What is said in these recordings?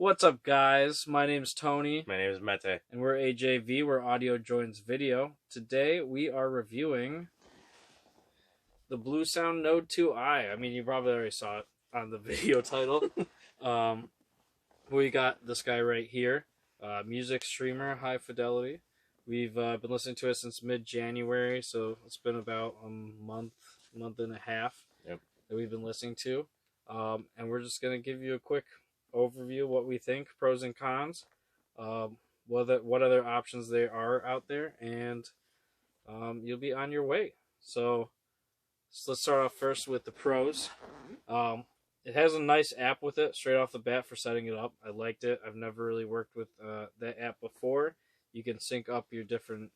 What's up, guys? My name's Tony. My name is Mete. And we're AJV, where audio joins video. Today, we are reviewing the Bluesound Node 2i. I mean, you probably already saw it on the video title. We got this guy right here. Music streamer, high fidelity. We've been listening to it since mid-January, so it's been about a month and a half that we've been listening to. And we're just going to give you a quick overview, what we think, pros and cons, what other options there are out there, and you'll be on your way. So let's start off first with the pros. It has a nice app with it straight off the bat for setting it up. I liked it. I've never really worked with that app before. You can sync up your different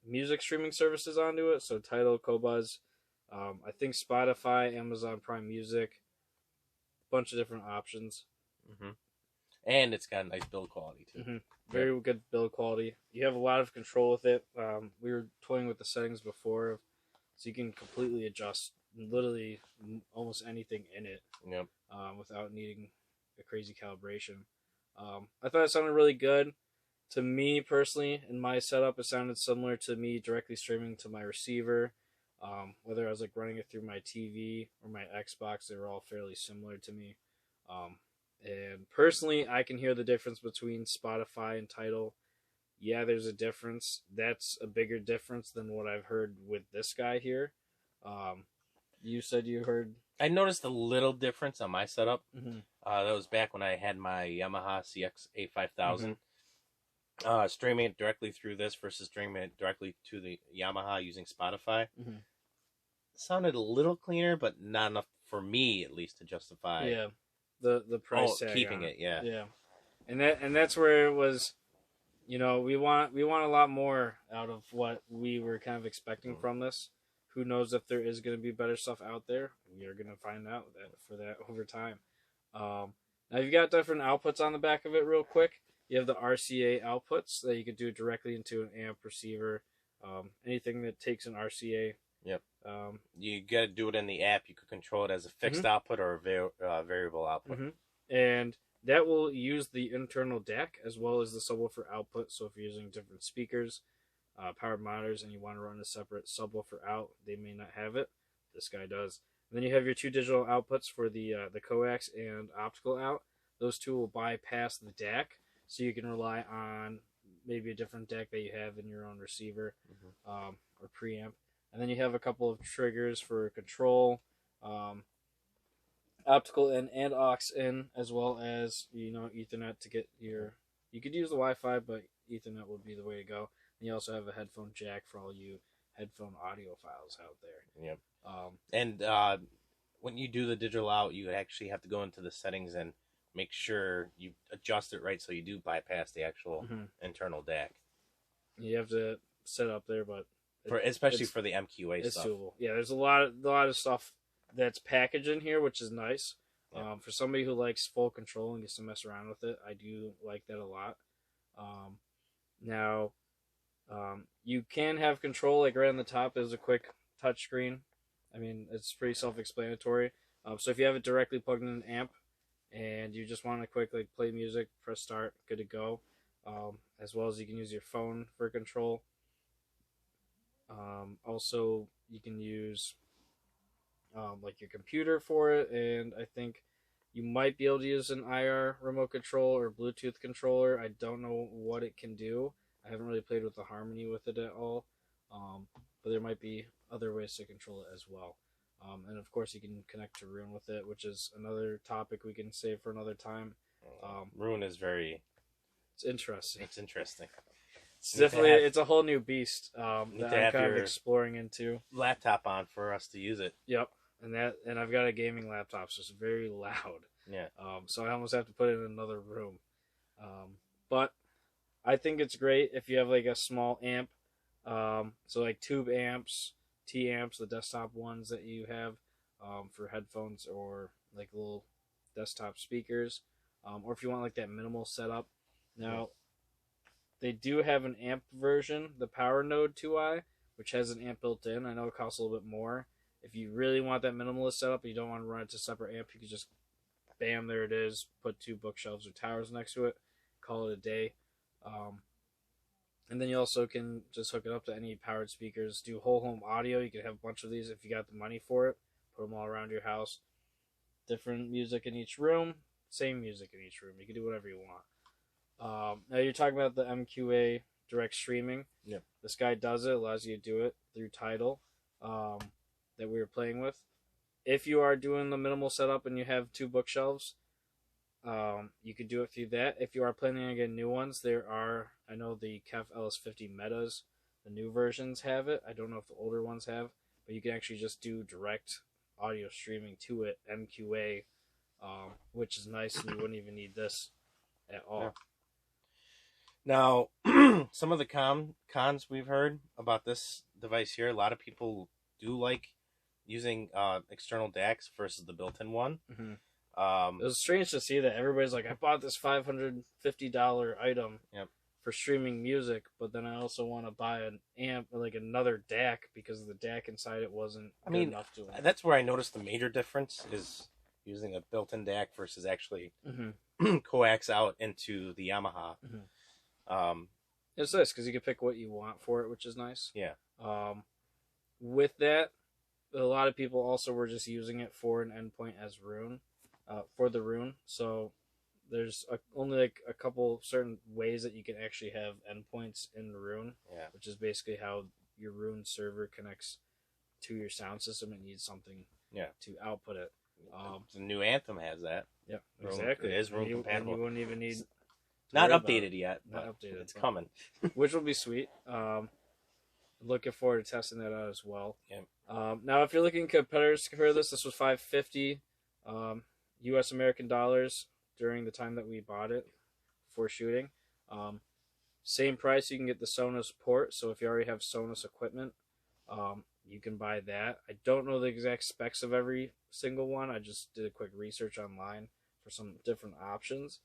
music streaming services onto it. So Tidal, Qobuz, I think Spotify, Amazon Prime Music, bunch of different options. Mm-hmm. And it's got a nice build quality too. Mm-hmm. Very good build quality. You have a lot of control with it. We were toying with the settings before, so you can completely adjust literally almost anything in it without needing a crazy calibration. I thought it sounded really good. To me personally, in my setup, it sounded similar to me directly streaming to my receiver. Whether I was like running it through my TV or my Xbox, they were all fairly similar to me. And personally, I can hear the difference between Spotify and Tidal. Yeah, there's a difference. That's a bigger difference than what I've heard with this guy here. You said you heard... I noticed a little difference on my setup. Mm-hmm. That was back when I had my Yamaha CX-A5000. Streaming it directly through this versus streaming it directly to the Yamaha using Spotify. Mm-hmm. Sounded a little cleaner, but not enough for me, at least, to justify the price tag keeping on it. Yeah. And that's where it was. You know, we want a lot more out of what we were kind of expecting from this. Who knows if there is going to be better stuff out there? We are going to find out that over time. Now you've got different outputs on the back of it. Real quick, you have the RCA outputs that you could do directly into an amp receiver. Anything that takes an RCA. Yep. You got to do it in the app. You could control it as a fixed output or a variable output. Mm-hmm. And that will use the internal DAC as well as the subwoofer output. So if you're using different speakers, powered monitors, and you want to run a separate subwoofer out, they may not have it. This guy does. And then you have your two digital outputs for the coax and optical out. Those two will bypass the DAC, so you can rely on maybe a different DAC that you have in your own receiver or preamp. And then you have a couple of triggers for control, optical in and aux in, as well as Ethernet to get your. You could use the Wi-Fi, but Ethernet would be the way to go. And you also have a headphone jack for all you headphone audiophiles out there. Yep. And when you do the digital out, you actually have to go into the settings and make sure you adjust it right so you do bypass the actual internal DAC. You have to set up there, but especially for the MQA it's stuff. Doable. Yeah, there's a lot of stuff that's packaged in here, which is nice. Yeah. For somebody who likes full control and gets to mess around with it, I do like that a lot. Now, you can have control, like right on the top is a quick touch screen. I mean, it's pretty self-explanatory. So if you have it directly plugged in an amp and you just want to quick play music, press start, good to go. As well as you can use your phone for control. Also, you can use your computer for it, and I think you might be able to use an IR remote control or Bluetooth controller. I don't know what it can do. I haven't really played with the harmony with it at all, but there might be other ways to control it as well. And of course, you can connect to Rune with it, which is another topic we can save for another time. Rune is it's interesting. It's interesting. It's definitely it's a whole new beast that I'm kind of exploring into. Laptop on for us to use it. Yep, and I've got a gaming laptop, so it's very loud. Yeah. So I almost have to put it in another room. But I think it's great if you have a small amp. So tube amps, T amps, the desktop ones that you have for headphones or little desktop speakers, or if you want that minimal setup. Now, they do have an amp version, the Power Node 2i, which has an amp built in. I know it costs a little bit more. If you really want that minimalist setup and you don't want to run it to separate amp, you can just bam, there it is. Put 2 bookshelves or towers next to it. Call it a day. And then you also can just hook it up to any powered speakers. Do whole home audio. You can have a bunch of these if you got the money for it. Put them all around your house. Different music in each room. Same music in each room. You can do whatever you want. Now you're talking about the MQA direct streaming. Yep. This guy does it. Allows you to do it through Tidal that we were playing with. If you are doing the minimal setup and you have 2 bookshelves, you could do it through that. If you are planning on getting new ones, there are, I know the KEF LS50 Metas, the new versions have it. I don't know if the older ones have, but you can actually just do direct audio streaming to it, MQA, which is nice, and you wouldn't even need this at all. Now, some of the cons we've heard about this device here, a lot of people do like using external DACs versus the built-in one. Mm-hmm. It was strange to see that everybody's like, I bought this $550 item for streaming music, but then I also want to buy an amp, like another DAC, because the DAC inside it wasn't good enough to it. That's where I noticed the major difference is using a built-in DAC versus actually coax out into the Yamaha. Mm-hmm. It's nice because you can pick what you want for it, which is nice. Yeah. With that, a lot of people also were just using it for an endpoint as Rune, for the Rune. So there's only like a couple certain ways that you can actually have endpoints in Rune, which is basically how your Rune server connects to your sound system. It needs something to output it. The new Anthem has that. Yeah, exactly. It is Rune compatible. And you wouldn't even need... Not updated yet. Not updated. It's coming. Which will be sweet. Looking forward to testing that out as well. Yeah. Now, if you're looking to compare this was $550 US American dollars during the time that we bought it for shooting. Same price, you can get the Sonos port. So if you already have Sonos equipment, you can buy that. I don't know the exact specs of every single one. I just did a quick research online for some different options.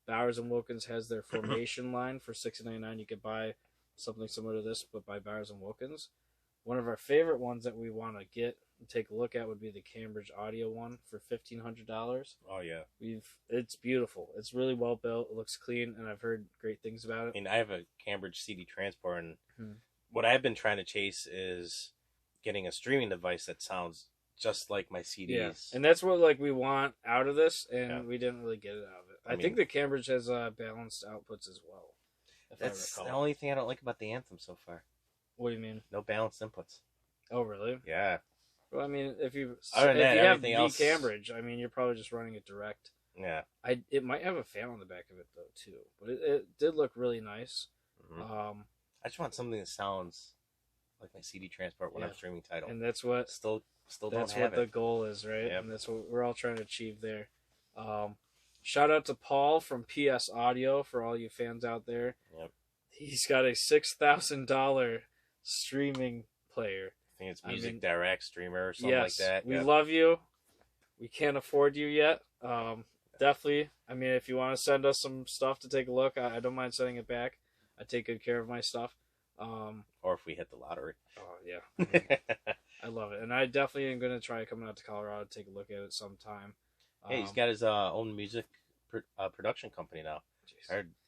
Bowers & Wilkins has their Formation line for $6.99. You could buy something similar to this, but by Bowers & Wilkins. One of our favorite ones that we want to get and take a look at would be the Cambridge Audio one for $1,500. Oh yeah, it's beautiful. It's really well built. It looks clean, and I've heard great things about it. I mean, I have a Cambridge CD transport, and what I've been trying to chase is getting a streaming device that sounds just like my CDs. Yeah. And that's what we want out of this, and we didn't really get it out of it. I think the Cambridge has balanced outputs as well. That's the only thing I don't like about the Anthem so far. What do you mean? No balanced inputs. Oh, really? Yeah. Well, I mean, if you have else... Cambridge, I mean, you're probably just running it direct. Yeah. It might have a fan on the back of it though too, but it did look really nice. Mm-hmm. I just want something that sounds like my CD transport when I'm streaming Tidal. And that's what still don't that's have what it. The goal is, right? Yep. And that's what we're all trying to achieve there. Shout out to Paul from PS Audio for all you fans out there. Yep. He's got a $6,000 streaming player. I think it's Music Direct Streamer or something like that. We love you. We can't afford you yet. Definitely. I mean, if you want to send us some stuff to take a look, I don't mind sending it back. I take good care of my stuff. Or if we hit the lottery. Oh, yeah. I love it. And I definitely am going to try coming out to Colorado to take a look at it sometime. Hey, he's got his own music production company now.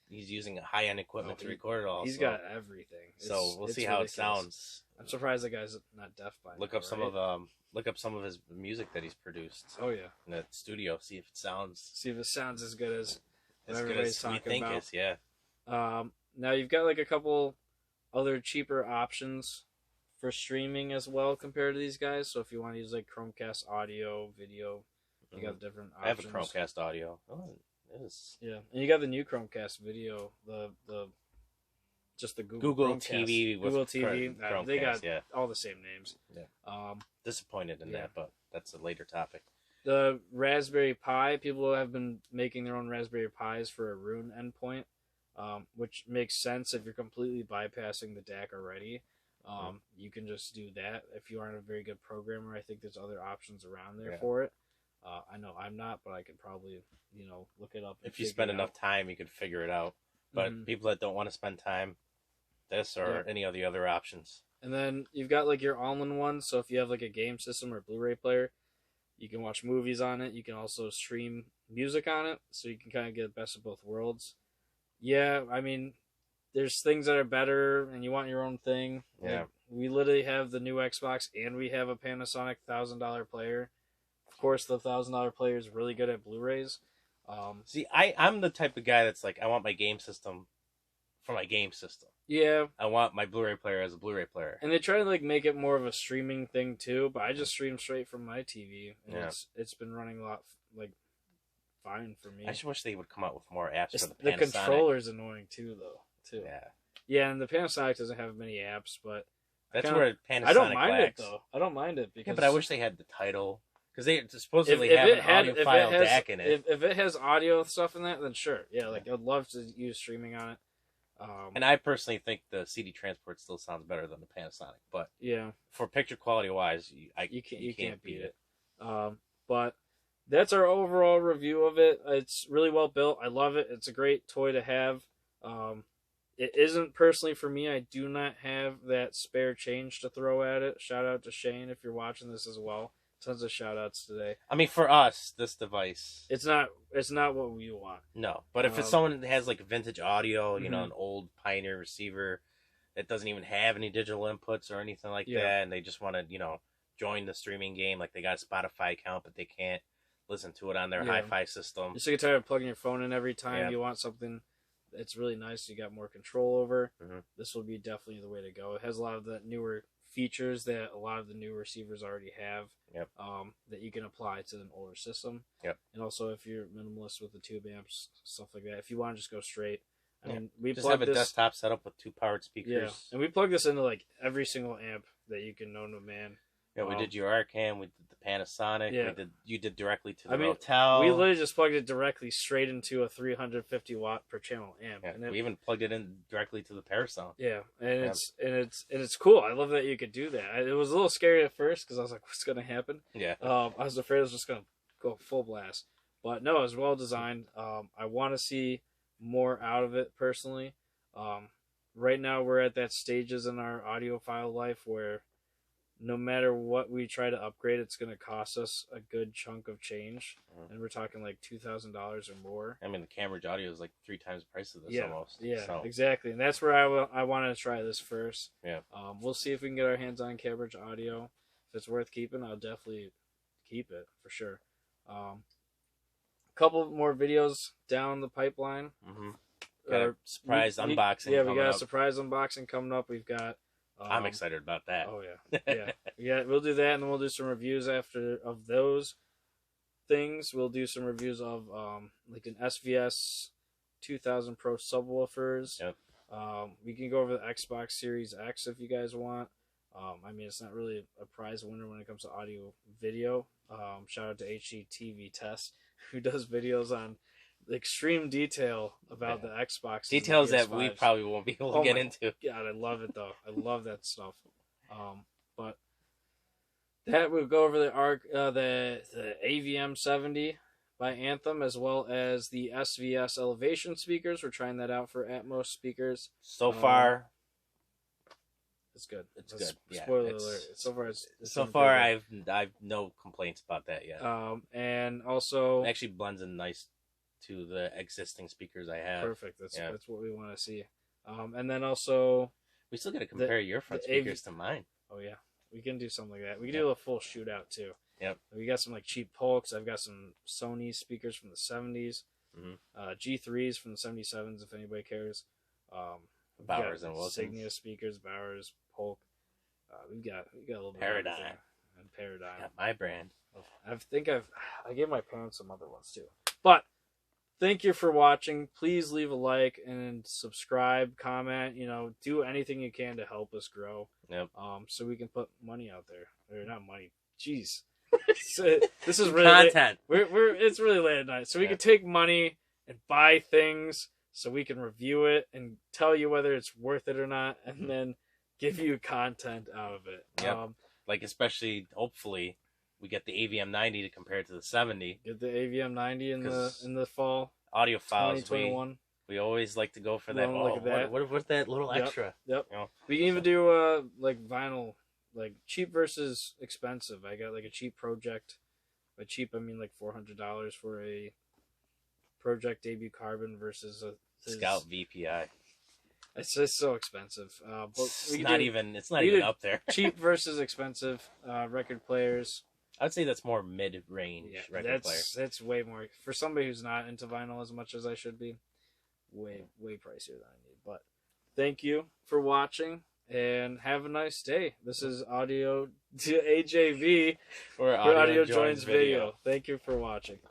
He's using high-end equipment to record it all. He's got everything. So we'll see how it sounds. I'm surprised the guy's not deaf by now. Look up some of his music that he's produced. Oh yeah, in the studio. See if it sounds as good as everybody's talking about. Yeah. Now you've got a couple other cheaper options for streaming as well compared to these guys. So if you want to use Chromecast audio, video, you got different options. I have a Chromecast audio. Oh, it is. Yeah, and you got the new Chromecast video, the Google Chromecast. TV with Google TV. Chromecast, they got all the same names. Yeah. Disappointed in that, but that's a later topic. The Raspberry Pi, people have been making their own Raspberry Pis for a Rune endpoint, which makes sense if you're completely bypassing the DAC already. You can just do that. If you aren't a very good programmer, I think there's other options around there for it. I know I'm not, but I could probably, look it up. If you spend enough time, you could figure it out. But people that don't want to spend time, this or any of the other options. And then you've got your all-in-one. So if you have a game system or Blu-ray player, You can watch movies on it. You can also stream music on it, so you can kind of get the best of both worlds. Yeah, I mean, there's things that are better, and you want your own thing. Yeah. Like, we literally have the new Xbox, and we have a Panasonic $1,000 player. Of course, the $1,000 player is really good at Blu-rays. See, I'm the type of guy that's like, I want my game system for my game system. Yeah. I want my Blu-ray player as a Blu-ray player. And they try to like make it more of a streaming thing too, but I just stream straight from my TV, and it's been running a lot like fine for me. I just wish they would come out with more apps for the The Panasonic. controller's annoying too, though. Yeah. Yeah, and the Panasonic doesn't have many apps, but That's where Panasonic I don't mind lacks. it though. I don't mind it because Yeah, but I wish they had the title, because they supposedly have an audiophile DAC in it. If it has audio stuff in that, then sure. Yeah, like I'd love to use streaming on it. And I personally think the CD transport still sounds better than the Panasonic, but yeah, for picture quality wise, you can't beat it. But that's our overall review of it. It's really well built. I love it. It's a great toy to have. It isn't personally for me. I do not have that spare change to throw at it. Shout out to Shane if you're watching this as well. Tons of shout outs today. I mean, for us, this device, it's not what we want. No, but if it's someone that has like vintage audio, you know, an old Pioneer receiver that doesn't even have any digital inputs or anything like that, and they just want to, you know, join the streaming game, like they got a Spotify account, but they can't listen to it on their hi-fi system. You're sick and tired of plugging your phone in every time you want something that's really nice, you got more control over. This will be definitely the way to go. It has a lot of the newer features that a lot of the new receivers already have that you can apply to an older system. And also if you're minimalist with the tube amps, stuff like that, if you want to just go straight. I mean, we just have a desktop setup with 2 powered speakers. Yeah, and we plug this into like every single amp that you can known to man. Yeah, we did your Arcam, we did the Panasonic, you did directly to the mean, Rotel. We literally just plugged it directly straight into a 350 watt per channel amp. Yeah, and we even plugged it in directly to the Parasound. Yeah, and it's cool. I love that you could do that. It was a little scary at first because I was like, "What's gonna happen?" Yeah, I was afraid it was just gonna go full blast, but no, it was well designed. I want to see more out of it personally. Right now, we're at that stages in our audiophile life where no matter what we try to upgrade, it's going to cost us a good chunk of change. And we're talking like $2,000 or more. I mean, the Cambridge audio is like 3 times the price of this almost. Yeah, so. Exactly. And that's where I want to try this first. Yeah. We'll see if we can get our hands on Cambridge audio. If it's worth keeping, I'll definitely keep it for sure. A couple more videos down the pipeline. Got a surprise unboxing. Yeah, we got a surprise unboxing coming up. We've got. I'm excited about that. Oh yeah. We'll do that, and then we'll do some reviews of those things. We'll do some reviews of like an SVS 2000 Pro subwoofers. We can go over the Xbox Series X if you guys want. I mean, it's not really a prize winner when it comes to audio video. Shout out to HGTV Test, who does videos on extreme detail about the Xbox. Details that we probably won't be able to get into. God, I love it though. I love that stuff. But that we'll go over the AVM 70 by Anthem, as well as the SVS Elevation speakers. We're trying that out for Atmos speakers. So far, it's good. It's good. Spoiler alert. So far, I've no complaints about that yet. And also, it actually blends in nice to the existing speakers I have. Perfect. That's what we want to see. And then also, we still got to compare your front speakers to mine. Oh yeah, we can do something like that. We can do a full shootout too. Yep. We got some like cheap Polks. I've got some Sony speakers from the 70s. G3s from the 77s if anybody cares. Bowers and Wilkins. Signia speakers, Bowers, Polk. We got a little bit Paradigm. of everything. And Paradigm. Got my brand. I gave my parents some other ones too. But thank you for watching. Please leave a like and subscribe, comment, do anything you can to help us grow. Yep. So we can put money out there. Or not money. Jeez. This is really content. It's really late at night. So we can take money and buy things so we can review it and tell you whether it's worth it or not, and then give you content out of it. Yep. Like especially, hopefully, we get the AVM 90 to compare it to the 70. Get the AVM 90 in the fall. Audiophiles, 2021. We always like to go for that. What's that little extra? Yep. We can even do like vinyl, like cheap versus expensive. I got like a cheap project, By cheap, I mean like $400 for a Project Debut Carbon versus a Scout VPI. It's just so expensive. But It's not even up there. Cheap versus expensive record players. I'd say that's more mid-range record player. That's way more for somebody who's not into vinyl as much as I should be. Way pricier than I need. But thank you for watching and have a nice day. This is Audio to AJV or Audio Joins Video. Thank you for watching.